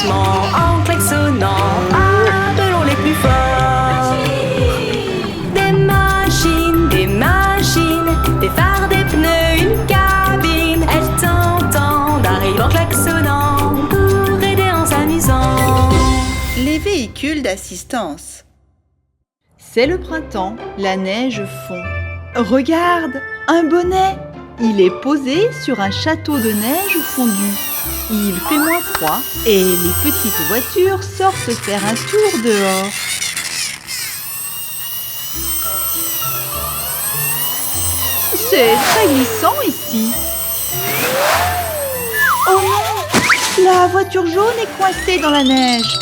joyeusement en klaxonnant. Appelons les plus forts. Des machines, des phares, des pneus, une cabine. Elles t'entendent, arrivent en klaxonnant pour aider en s'amusant. Les véhicules d'assistance. C'est le printemps, la neige fond. Regarde, un bonnet. Il est posé sur un château de neige fondue. Il fait moins froid et les petites voitures sortent faire un tour dehors. C'est très glissant ici. Oh non! La voiture jaune est coincée dans la neige.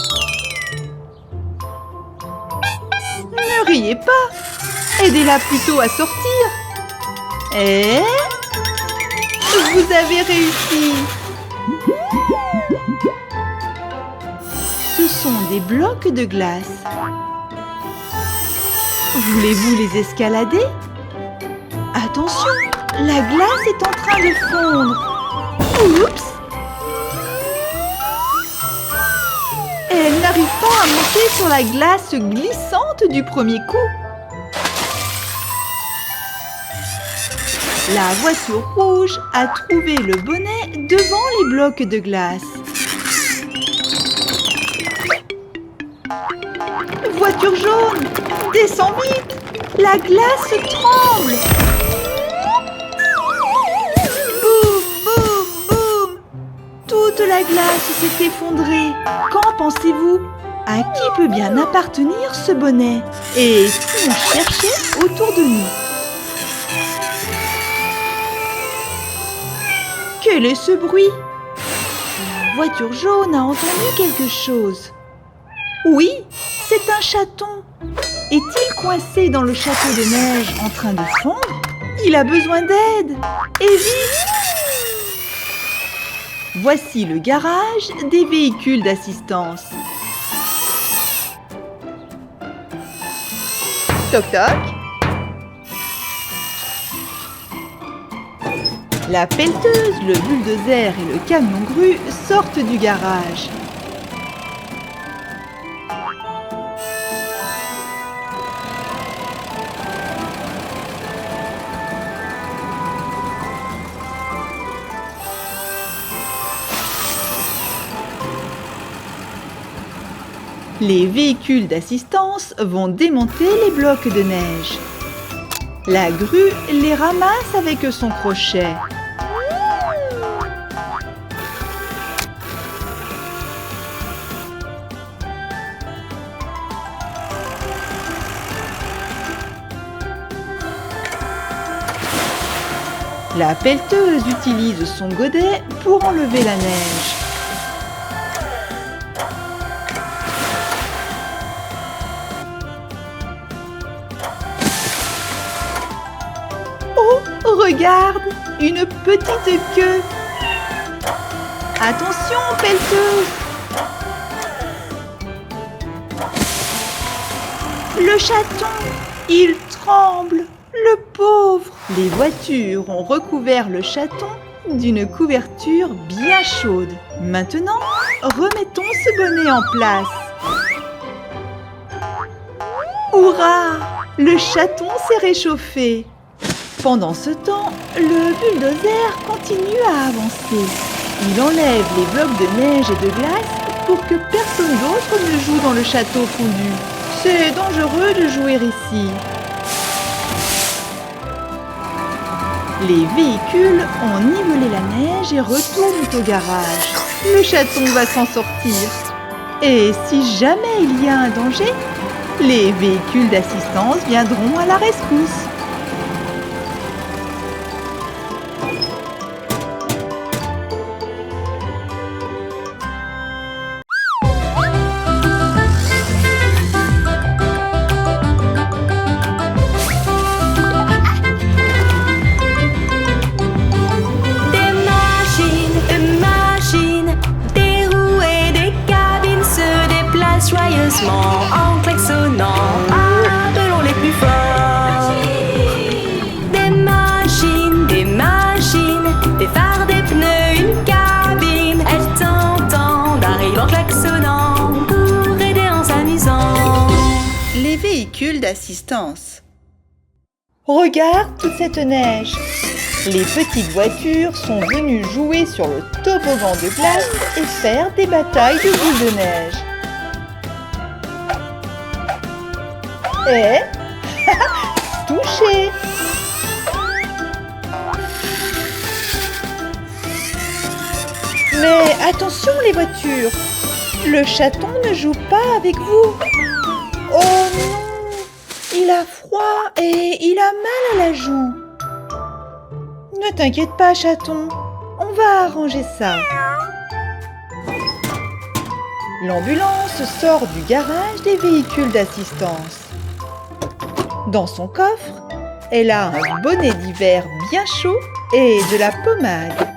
Ne riez pas. Aidez-la plutôt à sortir. Et vous avez réussi. Ce sont des blocs de glace. Voulez-vous les escalader? Attention, la glace est en train de fondre. Oups! Elle n'arrive pas à monter sur la glace glissante du premier coup. La voiture rouge a trouvé le bonnet devant les blocs de glace. Voiture jaune, descends vite! La glace tremble! Boum, boum, boum! Toute la glace s'est effondrée. Qu'en pensez-vous? À qui peut bien appartenir ce bonnet? Et si on cherchait autour de nous? Quel est ce bruit? La voiture jaune a entendu quelque chose. Oui, c'est un chaton. Est-il coincé dans le château de neige en train de fondre? Il a besoin d'aide. Et vite! Voici le garage des véhicules d'assistance. Toc toc. La pelleteuse, le bulldozer et le camion grue sortent du garage. Les véhicules d'assistance vont démonter les blocs de neige. La grue les ramasse avec son crochet. La pelleteuse utilise son godet pour enlever la neige. Regarde, une petite queue. Attention, pelleteuse. Le chaton, il tremble, le pauvre. Les voitures ont recouvert le chaton d'une couverture bien chaude. Maintenant, remettons ce bonnet en place. Hurrah! Le chaton s'est réchauffé. Pendant ce temps, le bulldozer continue à avancer. Il enlève les blocs de neige et de glace pour que personne d'autre ne joue dans le château fondu. C'est dangereux de jouer ici. Les véhicules ont nivelé la neige et retournent au garage. Le chaton va s'en sortir. Et si jamais il y a un danger, les véhicules d'assistance viendront à la rescousse. Joyeusement en klaxonnant, appelons les plus forts. Des machines, des phares, des pneus, une cabine. Elles t'entendent, arrivent en klaxonnant. véhicules d'assistance. Regarde toute cette neige. Les petites voitures sont venues jouer sur le toboggan de glace et faire des batailles de boules de neige. Et touché! Mais attention les voitures! Le chaton ne joue pas avec vous. Oh non! Il a froid et il a mal à la joue. Ne t'inquiète pas, chaton. On va arranger ça. L'ambulance sort du garage des véhicules d'assistance. Dans son coffre, elle a un bonnet d'hiver bien chaud et de la pommade.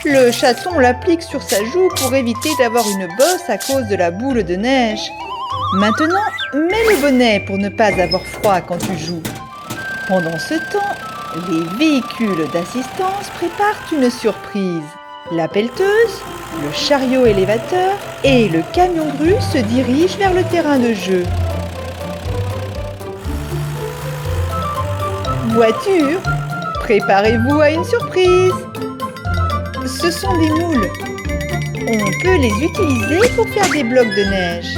Le chaton l'applique sur sa joue pour éviter d'avoir une bosse à cause de la boule de neige. Maintenant, mets le bonnet pour ne pas avoir froid quand tu joues. Pendant ce temps, les véhicules d'assistance préparent une surprise. La pelleteuse, le chariot élévateur et le camion grue se dirigent vers le terrain de jeu. Voiture, préparez-vous à une surprise. Ce sont des moules. On peut les utiliser pour faire des blocs de neige.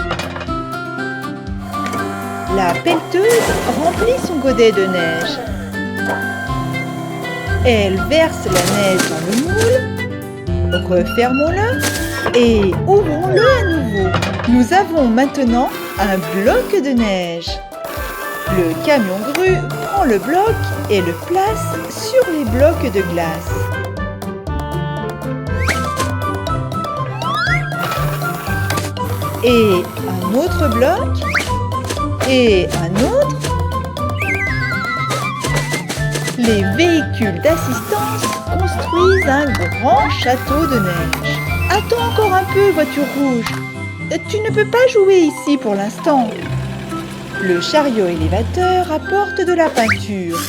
La pelleteuse remplit son godet de neige. Elle verse la neige dans le moule. Refermons-le et ouvrons-le à nouveau. Nous avons maintenant un bloc de neige. Le camion grue prend le bloc et le place sur les blocs de glace. Et un autre bloc, et un autre. Les véhicules d'assistance construisent un grand château de neige. Attends encore un peu, voiture rouge. Tu ne peux pas jouer ici pour l'instant. Le chariot élévateur apporte de la peinture.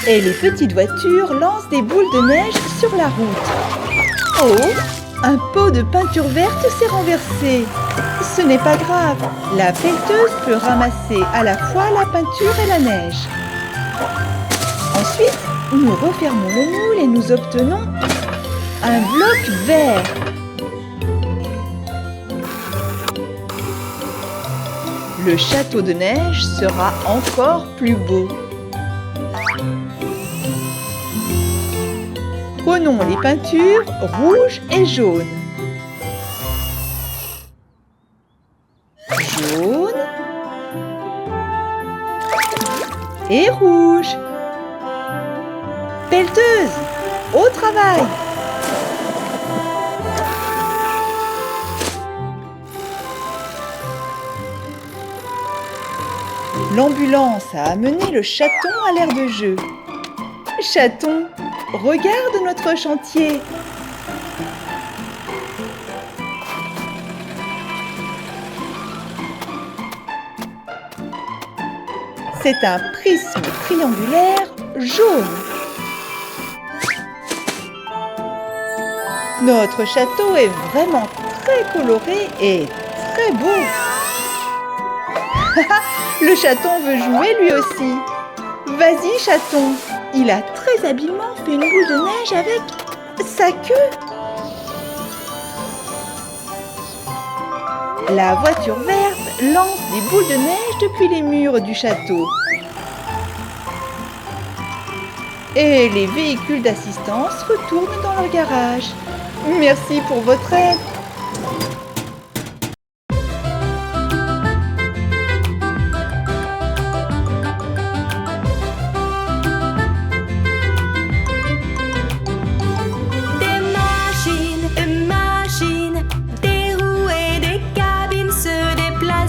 Et les petites voitures lancent des boules de neige sur la route. Oh, un pot de peinture verte s'est renversé. Ce n'est pas grave, la pelleteuse peut ramasser à la fois la peinture et la neige. Ensuite, nous refermons le moule et nous obtenons un bloc vert. Le château de neige sera encore plus beau. Prenons les peintures rouge et jaune. Jaune et rouge. Pelleteuse, au travail! L'ambulance a amené le chaton à l'aire de jeu. Chaton, regarde notre chantier. C'est un prisme triangulaire jaune. Notre château est vraiment très coloré et très beau. Le chaton veut jouer lui aussi. Vas-y, chaton. Il a très habilement fait une boule de neige avec sa queue. La voiture verte lance des boules de neige depuis les murs du château. Et les véhicules d'assistance retournent dans leur garage. Merci pour votre aide.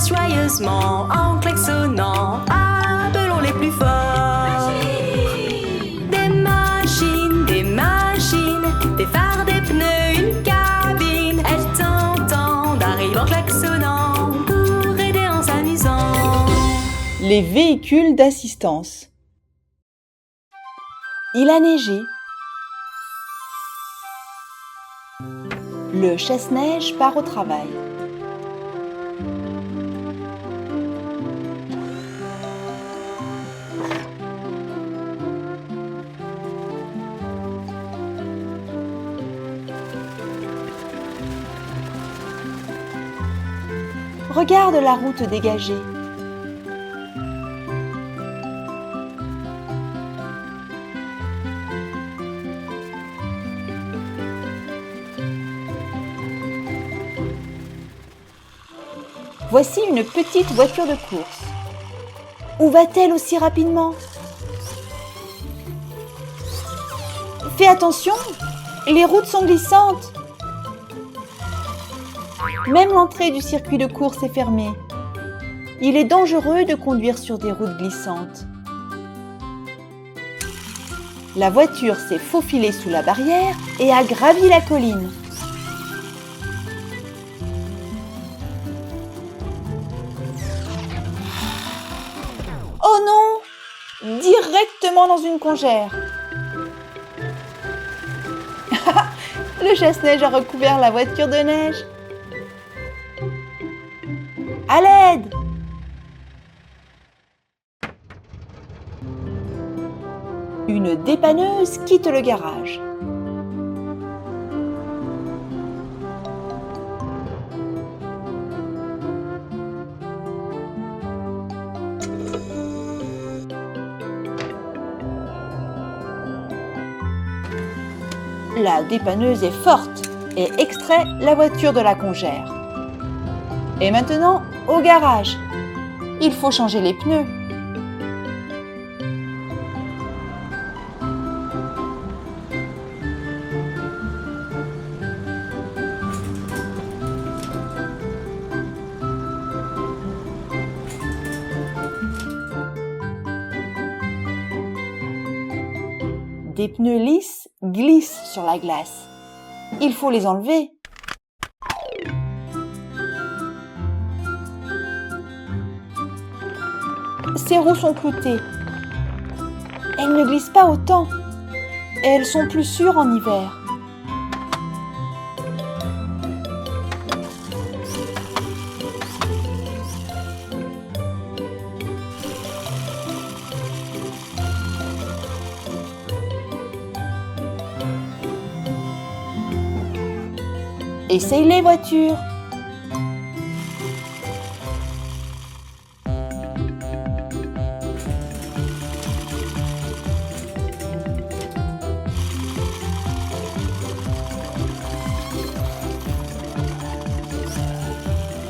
Joyeusement en klaxonnant, appelons les plus forts. Des machines, des phares, des pneus, une cabine. Elles t'entendent, arrivent en klaxonnant pour aider en s'amusant. Les véhicules d'assistance. Il a neigé. Le chasse-neige part au travail. Regarde la route dégagée. Voici une petite voiture de course. Où va-t-elle aussi rapidement? Fais attention, les routes sont glissantes. Même l'entrée du circuit de course est fermée. Il est dangereux de conduire sur des routes glissantes. La voiture s'est faufilée sous la barrière et a gravi la colline. Oh non! Directement dans une congère. Le chasse-neige a recouvert la voiture de neige. À l'aide! Une dépanneuse quitte le garage. La dépanneuse est forte et extrait la voiture de la congère. Et maintenant, au garage. Il faut changer les pneus. Des pneus lisses glissent sur la glace. Il faut les enlever. Ces roues sont cloutées. Elles ne glissent pas autant. Et elles sont plus sûres en hiver. Essaye les voitures.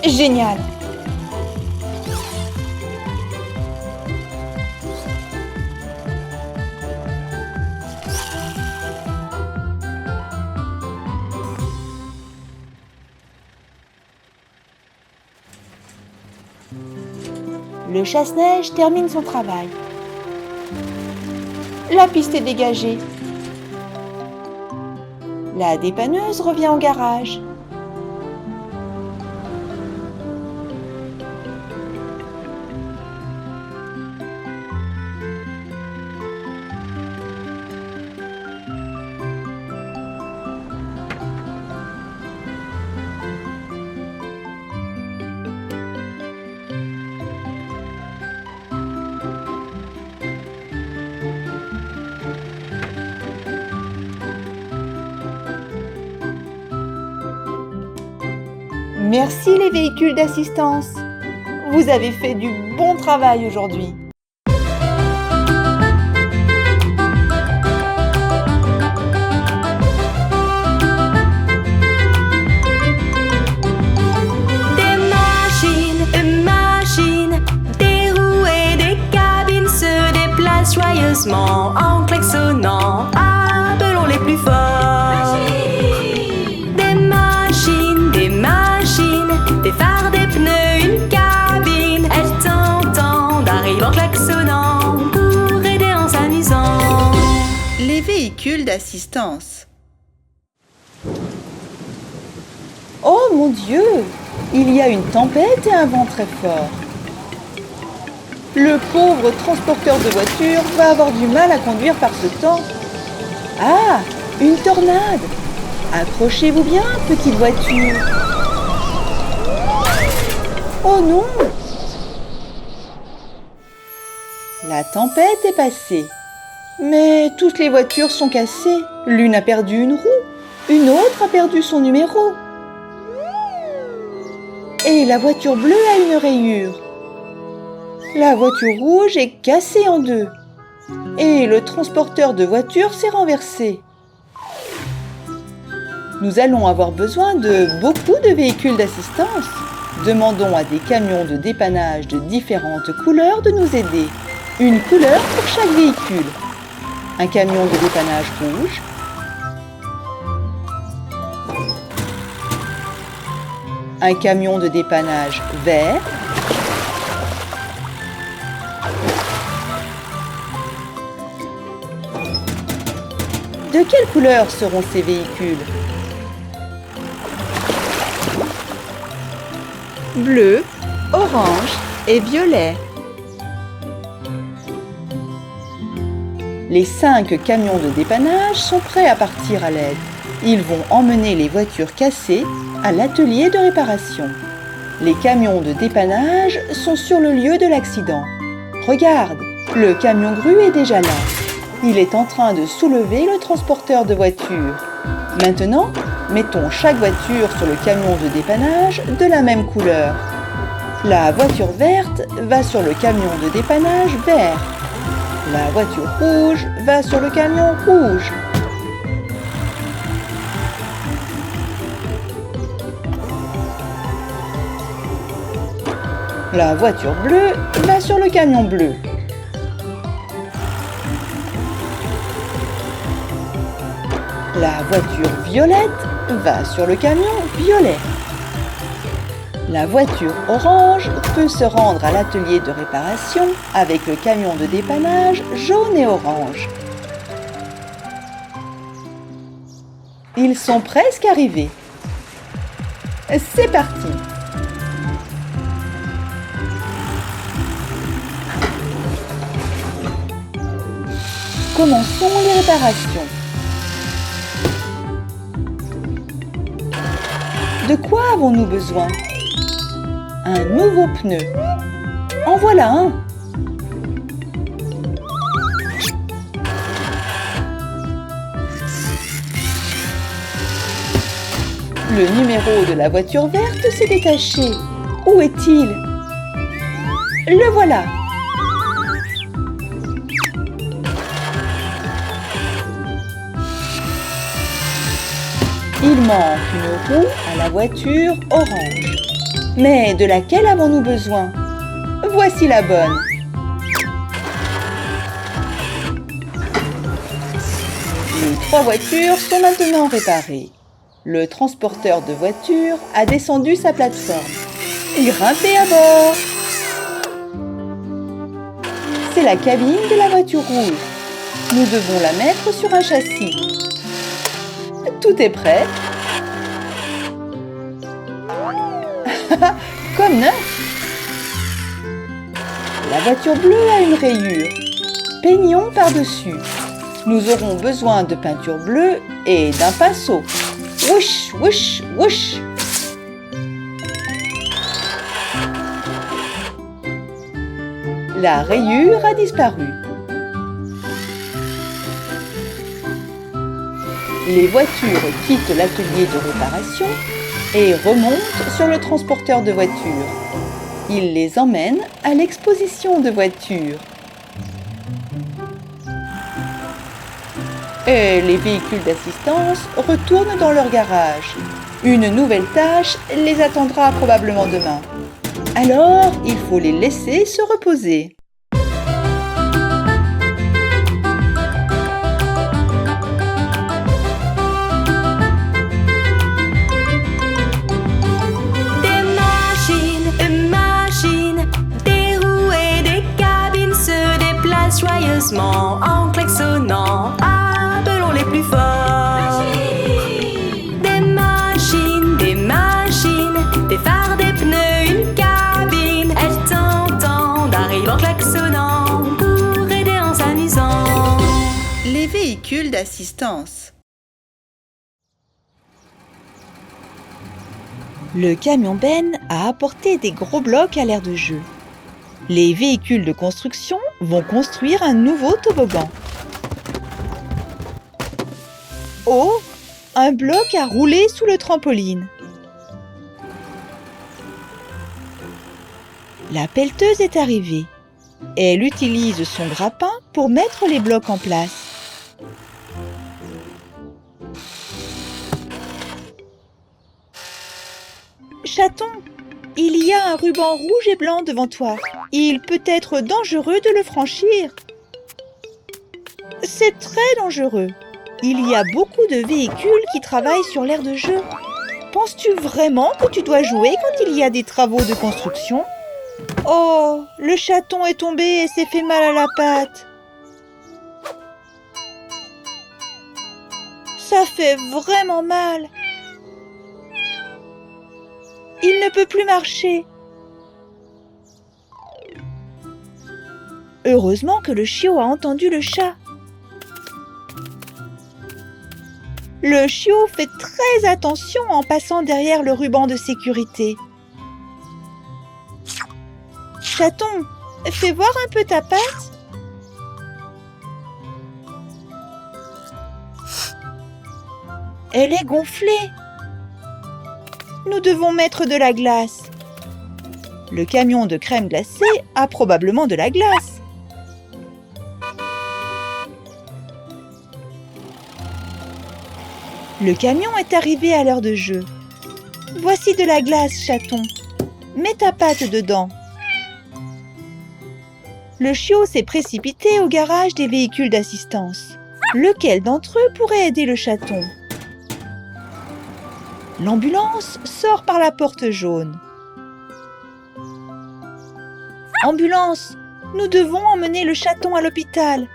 Génial! Le chasse-neige termine son travail. La piste est dégagée. La dépanneuse revient au garage. Merci les véhicules d'assistance. Vous avez fait du bon travail aujourd'hui. Des machines, des roues et des cabines se déplacent joyeusement en klaxonnant. Appelons les plus forts. Des phares, des pneus, une cabine. Elles t'entendent, arrivent en klaxonnant pour aider en s'amusant. Les véhicules d'assistance. Oh mon Dieu! Il y a une tempête et un vent très fort. Le pauvre transporteur de voitures va avoir du mal à conduire par ce temps. Ah! Une tornade! Accrochez-vous bien, petite voiture. Oh non! La tempête est passée. Mais toutes les voitures sont cassées. L'une a perdu une roue, une autre a perdu son numéro. Et la voiture bleue a une rayure. La voiture rouge est cassée en deux. Et le transporteur de voitures s'est renversé. Nous allons avoir besoin de beaucoup de véhicules d'assistance. Demandons à des camions de dépannage de différentes couleurs de nous aider. Une couleur pour chaque véhicule. Un camion de dépannage rouge. Un camion de dépannage vert. De quelle couleur seront ces véhicules? Bleu, orange et violet. Les 5 camions de dépannage sont prêts à partir à l'aide. Ils vont emmener les voitures cassées à l'atelier de réparation. Les camions de dépannage sont sur le lieu de l'accident. Regarde, le camion grue est déjà là. Il est en train de soulever le transporteur de voitures. Maintenant, mettons chaque voiture sur le camion de dépannage de la même couleur. La voiture verte va sur le camion de dépannage vert. La voiture rouge va sur le camion rouge. La voiture bleue va sur le camion bleu. La voiture violette va sur le camion violet. La voiture orange peut se rendre à l'atelier de réparation avec le camion de dépannage jaune et orange. Ils sont presque arrivés. C'est parti! Commençons les réparations. De quoi avons-nous besoin? Un nouveau pneu. En voilà un. Le numéro de la voiture verte s'est détaché. Où est-il? Le voilà. Il manque une roue à la voiture orange. Mais de laquelle avons-nous besoin? Voici la bonne. Les 3 voitures sont maintenant réparées. Le transporteur de voitures a descendu sa plateforme. Grimpez à bord! C'est la cabine de la voiture rouge. Nous devons la mettre sur un châssis. Tout est prêt. Comme neuf. La voiture bleue a une rayure. Peignons par-dessus. Nous aurons besoin de peinture bleue et d'un pinceau. Wouch, wouch, wouch. La rayure a disparu. Les voitures quittent l'atelier de réparation et remontent sur le transporteur de voitures. Ils les emmènent à l'exposition de voitures. Et les véhicules d'assistance retournent dans leur garage. Une nouvelle tâche les attendra probablement demain. Alors, il faut les laisser se reposer. Joyeusement en klaxonnant, appelons les plus forts. Des machines, des phares, des pneus, une cabine. Elles t'entendent, arrivent en klaxonnant pour aider en s'amusant. Les véhicules d'assistance. Le camion Ben a apporté des gros blocs à l'aire de jeu. Les véhicules de construction vont construire un nouveau toboggan. Oh, un bloc a roulé sous le trampoline. La pelleteuse est arrivée. Elle utilise son grappin pour mettre les blocs en place. Chaton, il y a un ruban rouge et blanc devant toi. Il peut être dangereux de le franchir. C'est très dangereux. Il y a beaucoup de véhicules qui travaillent sur l'aire de jeu. Penses-tu vraiment que tu dois jouer quand il y a des travaux de construction ? Oh, le chaton est tombé et s'est fait mal à la patte. Ça fait vraiment mal. Il ne peut plus marcher. Heureusement que le chiot a entendu le chat. Le chiot fait très attention en passant derrière le ruban de sécurité. Chaton, fais voir un peu ta patte. Elle est gonflée. Nous devons mettre de la glace. Le camion de crème glacée a probablement de la glace. Le camion est arrivé à l'heure de jeu. Voici de la glace, chaton. Mets ta patte dedans. Le chiot s'est précipité au garage des véhicules d'assistance. Lequel d'entre eux pourrait aider le chaton ? L'ambulance sort par la porte jaune. Ambulance, nous devons emmener le chaton à l'hôpital.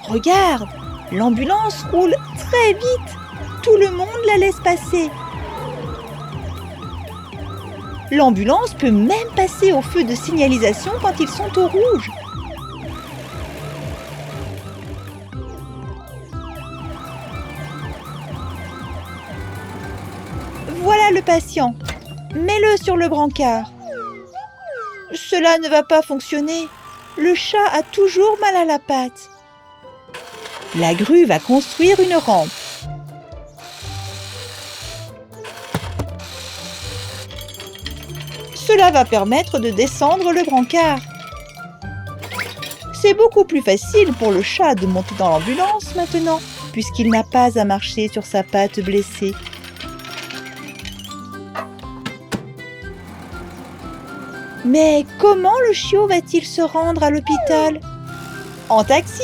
Regarde, l'ambulance roule très vite. Tout le monde la laisse passer. L'ambulance peut même passer au feu de signalisation quand ils sont au rouge. Voilà le patient. Mets-le sur le brancard. Cela ne va pas fonctionner. Le chat a toujours mal à la patte. La grue va construire une rampe. Cela va permettre de descendre le brancard. C'est beaucoup plus facile pour le chat de monter dans l'ambulance maintenant, puisqu'il n'a pas à marcher sur sa patte blessée. Mais comment le chiot va-t-il se rendre à l'hôpital ? En taxi ?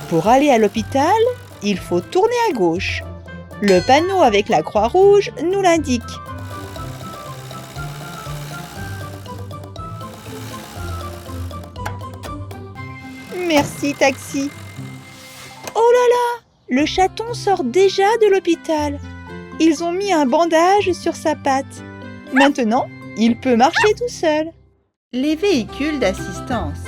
Pour aller à l'hôpital, il faut tourner à gauche. Le panneau avec la croix rouge nous l'indique. Merci, taxi. Oh là là, le chaton sort déjà de l'hôpital. Ils ont mis un bandage sur sa patte. Maintenant, il peut marcher tout seul. Les véhicules d'assistance.